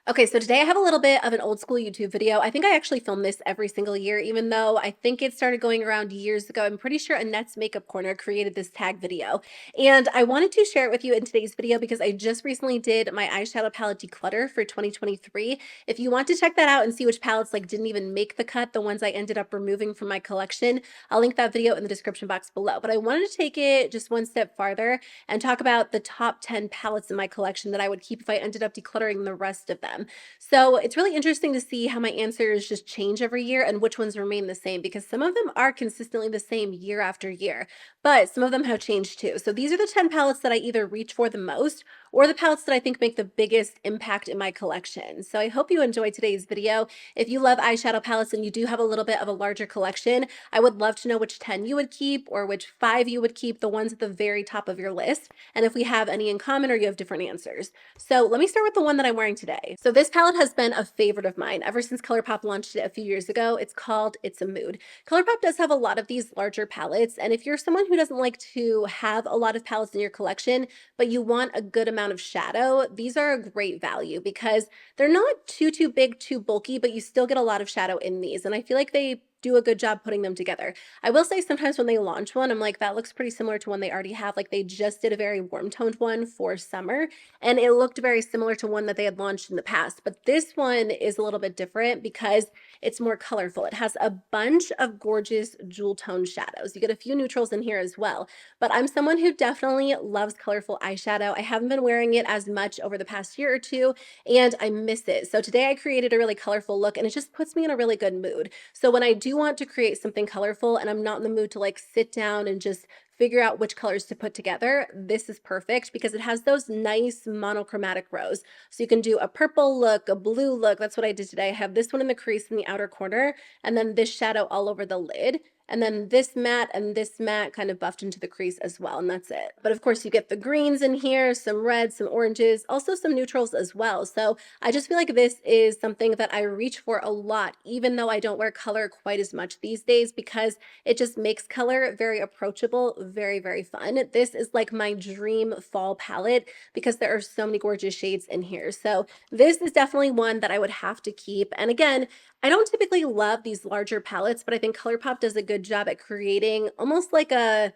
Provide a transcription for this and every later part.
Okay, so today I have a little bit of an old school YouTube video. I think I actually film this every single year, even though I think it started going around years ago. I'm pretty sure Annette's Makeup Corner created this tag video. And I wanted to share it with you in today's video because I just recently did my eyeshadow palette declutter for 2023. If you want to check that out and see which palettes like didn't even make the cut, the ones I ended up removing from my collection, I'll link that video in the description box below. But I wanted to take it just one step farther and talk about the top 10 palettes in my collection that I would keep if I ended up decluttering the rest of them. So it's really interesting to see how my answers just change every year and which ones remain the same because some of them are consistently the same year after year, but some of them have changed too. So these are the 10 palettes that I either reach for the most or the palettes that I think make the biggest impact in my collection. So I hope you enjoyed today's video. If you love eyeshadow palettes and you do have a little bit of a larger collection, I would love to know which 10 you would keep or which 5 you would keep, the ones at the very top of your list, and if we have any in common or you have different answers. So let me start with the one that I'm wearing today. So this palette has been a favorite of mine ever since ColourPop launched it a few years ago. It's called It's a Mood. ColourPop does have a lot of these larger palettes, and if you're someone who doesn't like to have a lot of palettes in your collection, but you want a good amount of shadow, these are a great value because they're not too big, too bulky, but you still get a lot of shadow in these. And I feel like they do a good job putting them together. I will say sometimes when they launch one, I'm like, that looks pretty similar to one they already have. Like they just did a very warm toned one for summer and it looked very similar to one that they had launched in the past. But this one is a little bit different because it's more colorful. It has a bunch of gorgeous jewel tone shadows. You get a few neutrals in here as well, but I'm someone who definitely loves colorful eyeshadow. I haven't been wearing it as much over the past year or two and I miss it. So today I created a really colorful look and it just puts me in a really good mood. So when I do want to create something colorful and I'm not in the mood to like sit down and just figure out which colors to put together, this is perfect because it has those nice monochromatic rows. So you can do a purple look, a blue look. That's what I did today. I have this one in the crease in the outer corner and then this shadow all over the lid. And then this matte and this matte kind of buffed into the crease as well, and that's it. But of course you get the greens in here, some reds, some oranges, also some neutrals as well. So I just feel like this is something that I reach for a lot, even though I don't wear color quite as much these days because it just makes color very approachable, very fun. This is like my dream fall palette because there are so many gorgeous shades in here. So this is definitely one that I would have to keep. And again, I don't typically love these larger palettes, but I think ColourPop does a good job at creating almost like a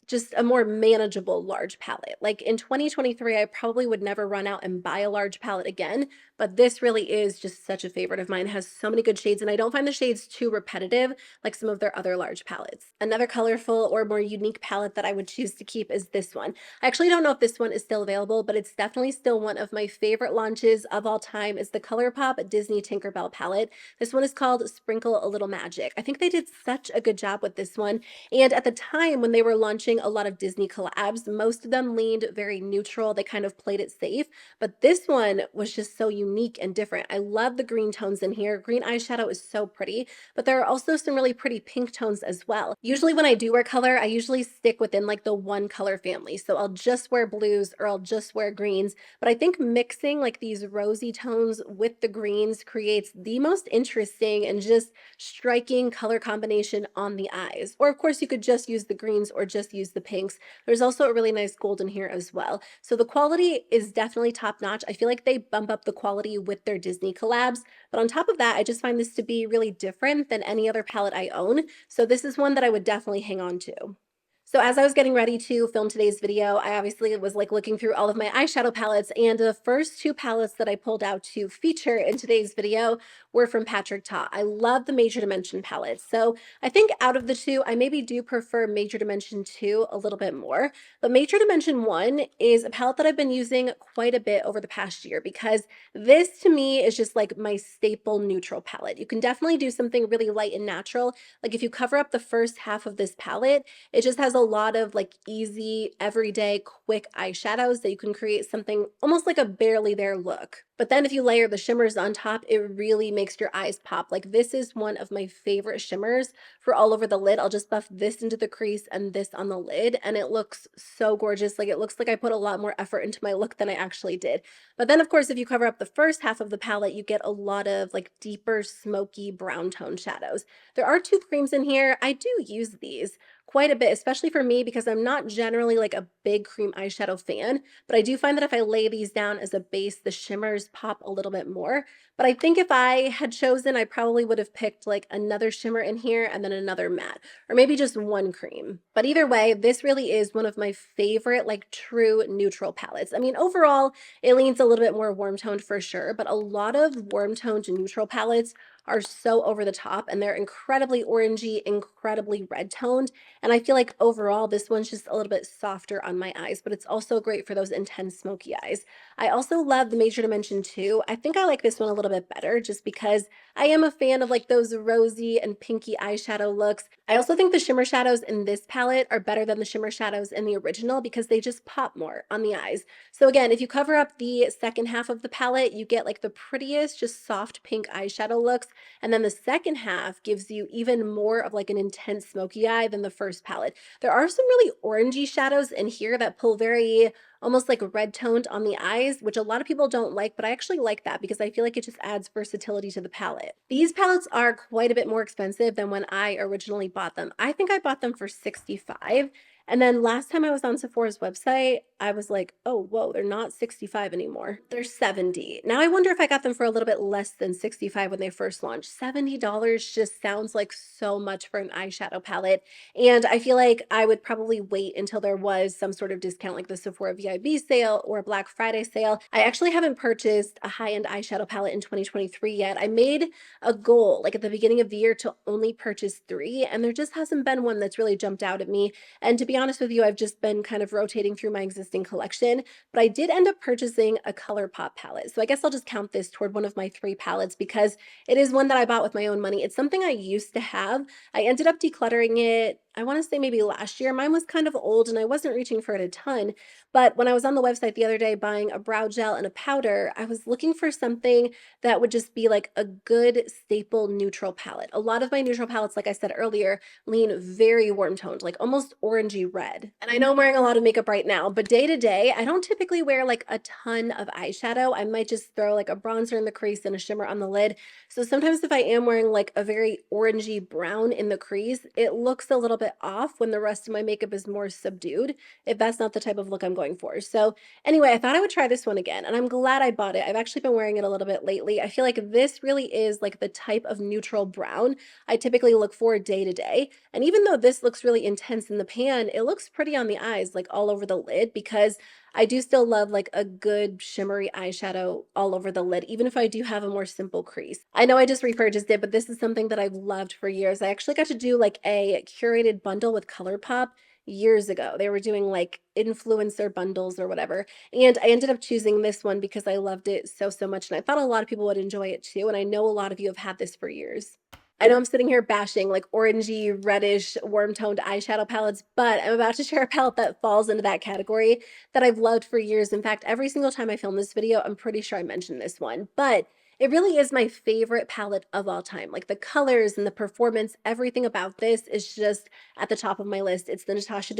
just a more manageable large palette. Like in 2023, I probably would never run out and buy a large palette again, but this really is just such a favorite of mine. It has so many good shades and I don't find the shades too repetitive like some of their other large palettes. Another colorful or more unique palette that I would choose to keep is this one. I actually don't know if this one is still available, but it's definitely still one of my favorite launches of all time is the ColourPop Disney Tinkerbell palette. This one is called Sprinkle a Little Magic. I think they did such a good job with this one. And at the time when they were launching a lot of Disney collabs, most of them leaned very neutral. They kind of played it safe, but this one was just so unique and different. I love the green tones in here. Green eyeshadow is so pretty, but there are also some really pretty pink tones as well. Usually when I do wear color, I usually stick within like the one color family. So I'll just wear blues or I'll just wear greens, but I think mixing like these rosy tones with the greens creates the most interesting and just striking color combination on the eyes. Or of course you could just use the greens or just use the pinks. There's also a really nice gold in here as well. So the quality is definitely top notch. I feel like they bump up the quality with their Disney collabs. But on top of that, I just find this to be really different than any other palette I own. So this is one that I would definitely hang on to. So as I was getting ready to film today's video, I obviously was like looking through all of my eyeshadow palettes and the first two palettes that I pulled out to feature in today's video were from Patrick Ta. I love the Major Dimension palettes. So I think out of the two, I maybe do prefer Major Dimension 2 a little bit more, but Major Dimension 1 is a palette that I've been using quite a bit over the past year because this to me is just like my staple neutral palette. You can definitely do something really light and natural. Like if you cover up the first half of this palette, it just has a lot of like easy, everyday, quick eyeshadows that you can create something almost like a barely there look. But then if you layer the shimmers on top, it really makes your eyes pop. Like this is one of my favorite shimmers for all over the lid. I'll just buff this into the crease and this on the lid and it looks so gorgeous. Like it looks like I put a lot more effort into my look than I actually did. But then of course, if you cover up the first half of the palette, you get a lot of like deeper, smoky brown tone shadows. There are two creams in here. I do use these quite a bit, especially for me because I'm not generally like a big cream eyeshadow fan, but I do find that if I lay these down as a base, the shimmers pop a little bit more. But I think if I had chosen, I probably would have picked like another shimmer in here and then another matte, or maybe just one cream. But either way, this really is one of my favorite like true neutral palettes. I mean, overall, it leans a little bit more warm toned for sure, but a lot of warm toned neutral palettes are so over the top and they're incredibly orangey, incredibly red toned. And I feel like overall, this one's just a little bit softer on my eyes, but it's also great for those intense smoky eyes. I also love the Major Dimension 2. I think I like this one a little bit better just because I am a fan of like those rosy and pinky eyeshadow looks. I also think the shimmer shadows in this palette are better than the shimmer shadows in the original because they just pop more on the eyes. So again, if you cover up the second half of the palette, you get like the prettiest, just soft pink eyeshadow looks. And then the second half gives you even more of like an intense smoky eye than the first palette. There are some really orangey shadows in here that pull very almost like red toned on the eyes, which a lot of people don't like, but I actually like that because I feel like it just adds versatility to the palette. These palettes are quite a bit more expensive than when I originally bought them. I think I bought them for $65. And then last time I was on Sephora's website, I was like, oh, whoa, they're not 65 anymore. They're 70. Now I wonder if I got them for a little bit less than 65 when they first launched. $70 just sounds like so much for an eyeshadow palette. And I feel like I would probably wait until there was some sort of discount like the Sephora VIB sale or a Black Friday sale. I actually haven't purchased a high-end eyeshadow palette in 2023 yet. I made a goal like at the beginning of the year to only purchase 3, and there just hasn't been one that's really jumped out at me. And to be honest with you, I've just been kind of rotating through my existing collection, but I did end up purchasing a ColourPop palette. So I guess I'll just count this toward one of my 3 palettes because it is one that I bought with my own money. It's something I used to have. I ended up decluttering it, I want to say maybe last year. Mine was kind of old and I wasn't reaching for it a ton. But when I was on the website the other day buying a brow gel and a powder, I was looking for something that would just be like a good staple neutral palette. A lot of my neutral palettes, like I said earlier, lean very warm toned, like almost orangey red. And I know I'm wearing a lot of makeup right now, but day to day, I don't typically wear like a ton of eyeshadow. I might just throw like a bronzer in the crease and a shimmer on the lid. So sometimes if I am wearing like a very orangey brown in the crease, it looks a little bit off when the rest of my makeup is more subdued, if that's not the type of look I'm going for. So anyway, I thought I would try this one again, and I'm glad I bought it. I've actually been wearing it a little bit lately. I feel like this really is like the type of neutral brown I typically look for day to day. And even though this looks really intense in the pan, it looks pretty on the eyes, like all over the lid, because I do still love like a good shimmery eyeshadow all over the lid, even if I do have a more simple crease. I know I just repurchased it, but this is something that I've loved for years. I actually got to do like a curated bundle with ColourPop years ago. They were doing like influencer bundles or whatever. And I ended up choosing this one because I loved it so, so much. And I thought a lot of people would enjoy it too. And I know a lot of you have had this for years. I know I'm sitting here bashing like orangey, reddish, warm toned eyeshadow palettes, but I'm about to share a palette that falls into that category that I've loved for years. In fact, every single time I film this video, I'm pretty sure I mentioned this one, but it really is my favorite palette of all time. Like the colors and the performance, everything about this is just at the top of my list. It's the Natasha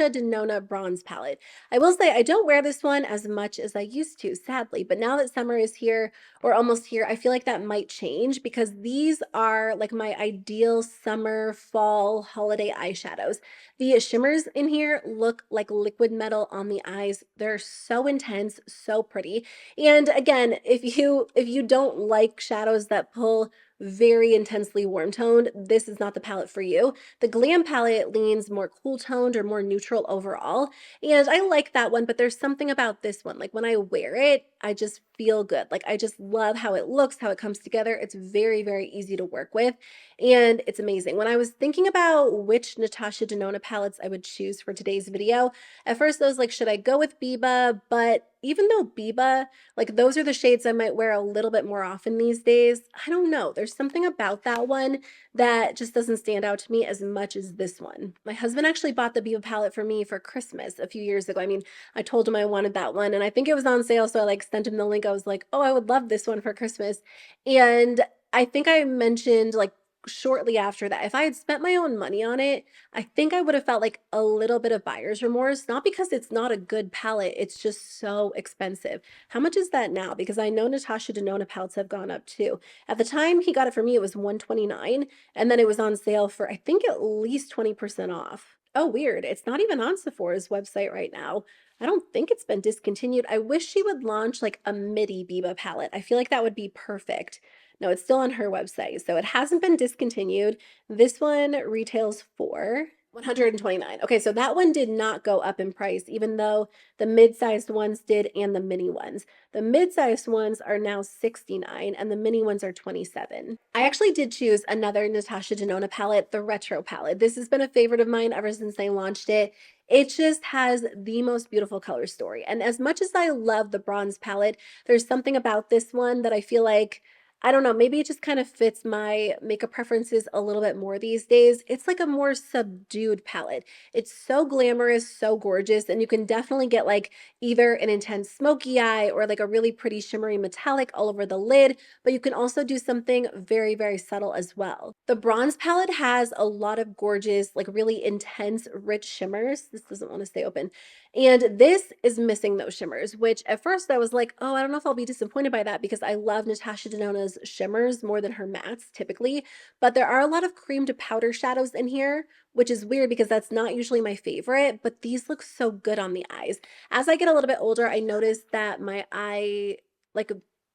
Denona Bronze palette. I will say I don't wear this one as much as I used to, sadly, but now that summer is here or almost here, I feel like that might change because these are like my ideal summer, fall, holiday eyeshadows. The shimmers in here look like liquid metal on the eyes. They're so intense, so pretty. And again, if you don't like shadows that pull very intensely warm toned, this is not the palette for you. The Glam palette leans more cool toned or more neutral overall, and I like that one, but there's something about this one. Like when I wear it, I just feel good. Like I just love how it looks, how it comes together. It's very, very easy to work with, and it's amazing. When I was thinking about which Natasha Denona palettes I would choose for today's video, at first I was like, should I go with Biba? But even though Biba, like those are the shades I might wear a little bit more often these days, I don't know. There's something about that one that just doesn't stand out to me as much as this one. My husband actually bought the Biba palette for me for Christmas a few years ago. I mean, I told him I wanted that one and I think it was on sale, so I like sent him the link. I was like, oh, I would love this one for Christmas. And I think I mentioned like shortly after that. If I had spent my own money on it, I think I would have felt like a little bit of buyer's remorse, not because it's not a good palette, it's just so expensive. How much is that now? Because I know Natasha Denona palettes have gone up too. At the time he got it for me, it was 129, and then it was on sale for I think at least 20% off. Oh, weird. It's not even on Sephora's website right now. I don't think it's been discontinued. I wish she would launch like a midi Biba palette. I feel like that would be perfect. No, it's still on her website, so it hasn't been discontinued. This one retails for 129. Okay, so that one did not go up in price, even though the mid-sized ones did and the mini ones. The mid-sized ones are now 69 and the mini ones are 27. I actually did choose another Natasha Denona palette, the Retro palette. This has been a favorite of mine ever since they launched it. It just has the most beautiful color story. And as much as I love the bronze palette, there's something about this one that I feel like I don't know, maybe it just kind of fits my makeup preferences a little bit more these days. It's like a more subdued palette. It's so glamorous, so gorgeous, and you can definitely get like either an intense smoky eye or like a really pretty shimmery metallic all over the lid, but you can also do something very, very subtle as well. The bronze palette has a lot of gorgeous, like really intense, rich shimmers. This doesn't want to stay open. And this is missing those shimmers, which at first I was like, oh, I don't know if I'll be disappointed by that because I love Natasha Denona's shimmers more than her mattes typically. But there are a lot of cream to powder shadows in here, which is weird because that's not usually my favorite, but these look so good on the eyes. As I get a little bit older, I noticed that my eye, like,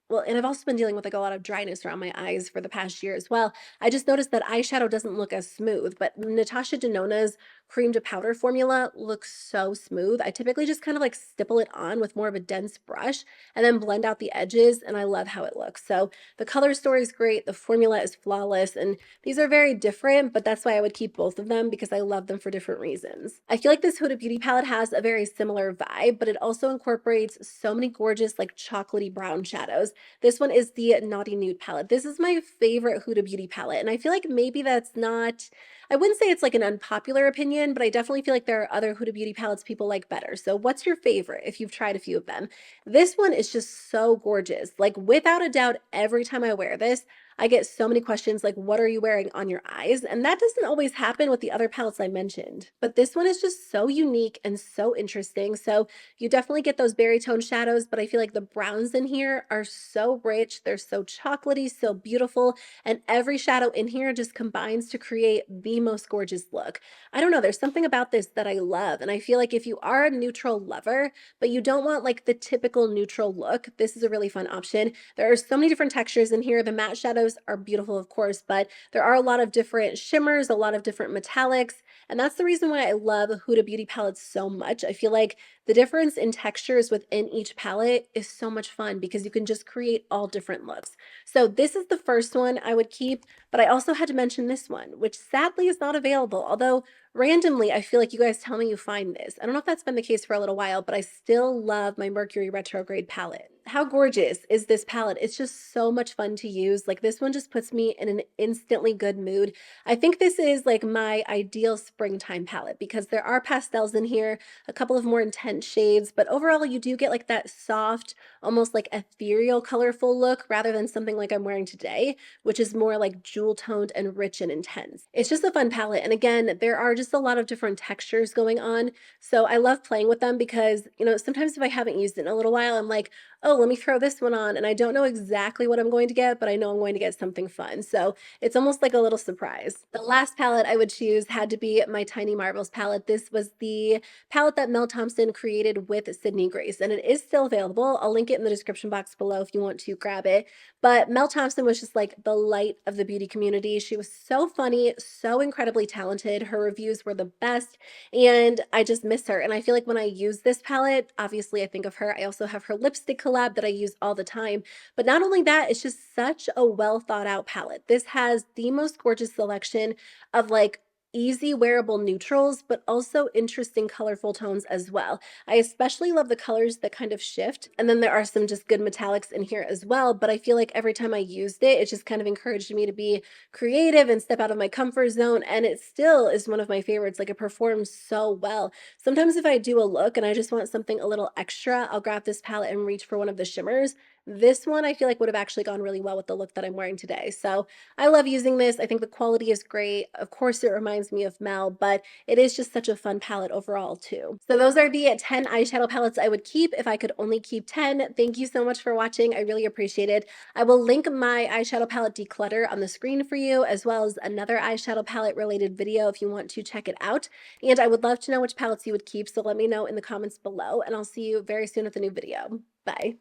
well, and I've also been dealing with like a lot of dryness around my eyes for the past year as well. I just noticed that eyeshadow doesn't look as smooth, but Natasha Denona's cream to powder formula looks so smooth. I typically just kind of like stipple it on with more of a dense brush and then blend out the edges, and I love how it looks. So the color story is great, the formula is flawless, and these are very different, but that's why I would keep both of them because I love them for different reasons. I feel like this Huda Beauty palette has a very similar vibe, but it also incorporates so many gorgeous like chocolatey brown shadows. This one is the Naughty Nude palette. This is my favorite Huda Beauty palette, and I feel like maybe that's not, I wouldn't say it's like an unpopular opinion, but I definitely feel like there are other Huda Beauty palettes people like better. So what's your favorite if you've tried a few of them? This one is just so gorgeous. Like without a doubt, every time I wear this, I get so many questions like, what are you wearing on your eyes? And that doesn't always happen with the other palettes I mentioned. But this one is just so unique and so interesting. So you definitely get those berry tone shadows, but I feel like the browns in here are so rich. They're so chocolatey, so beautiful. And every shadow in here just combines to create the most gorgeous look. I don't know, there's something about this that I love. And I feel like if you are a neutral lover, but you don't want like the typical neutral look, this is a really fun option. There are so many different textures in here. The matte shadows are beautiful, of course, but there are a lot of different shimmers, a lot of different metallics. And that's the reason why I love Huda Beauty palettes so much. I feel like the difference in textures within each palette is so much fun because you can just create all different looks. So this is the first one I would keep, but I also had to mention this one, which sadly is not available. Although randomly, I feel like you guys tell me you find this. I don't know if that's been the case for a little while, but I still love my Mercury Retrograde palette. How gorgeous is this palette? It's just so much fun to use. Like this one just puts me in an instantly good mood. I think this is like my ideal springtime palette because there are pastels in here, a couple of more intense shades, but overall you do get like that soft, almost like ethereal, colorful look rather than something like I'm wearing today, which is more like jewel toned and rich and intense. It's just a fun palette. And again, there are just a lot of different textures going on. So I love playing with them because, you know, sometimes if I haven't used it in a little while, I'm like, oh, let me throw this one on. And I don't know exactly what I'm going to get, but I know I'm going to get something fun. So it's almost like a little surprise. The last palette I would choose had to be my Tiny Marvels palette. This was the palette that Mel Thompson created with Sydney Grace, and it is still available. I'll link it in the description box below if you want to grab it. But Mel Thompson was just like the light of the beauty community. She was so funny, so incredibly talented. Her reviews were the best, and I just miss her. And I feel like when I use this palette, obviously I think of her. I also have her lipstick collab that I use all the time. But not only that, it's just such a well thought out palette. This has the most gorgeous selection of like easy wearable neutrals, but also interesting colorful tones as well. I especially love the colors that kind of shift. And then there are some just good metallics in here as well. But I feel like every time I used it, it just kind of encouraged me to be creative and step out of my comfort zone. And it still is one of my favorites. Like it performs so well. Sometimes if I do a look and I just want something a little extra, I'll grab this palette and reach for one of the shimmers. This one I feel like would have actually gone really well with the look that I'm wearing today. So I love using this. I think the quality is great. Of course, it reminds me of Mel, but it is just such a fun palette overall too. So those are the 10 eyeshadow palettes I would keep if I could only keep 10. Thank you so much for watching. I really appreciate it. I will link my eyeshadow palette declutter on the screen for you, as well as another eyeshadow palette related video if you want to check it out. And I would love to know which palettes you would keep, so let me know in the comments below, and I'll see you very soon with a new video. Bye.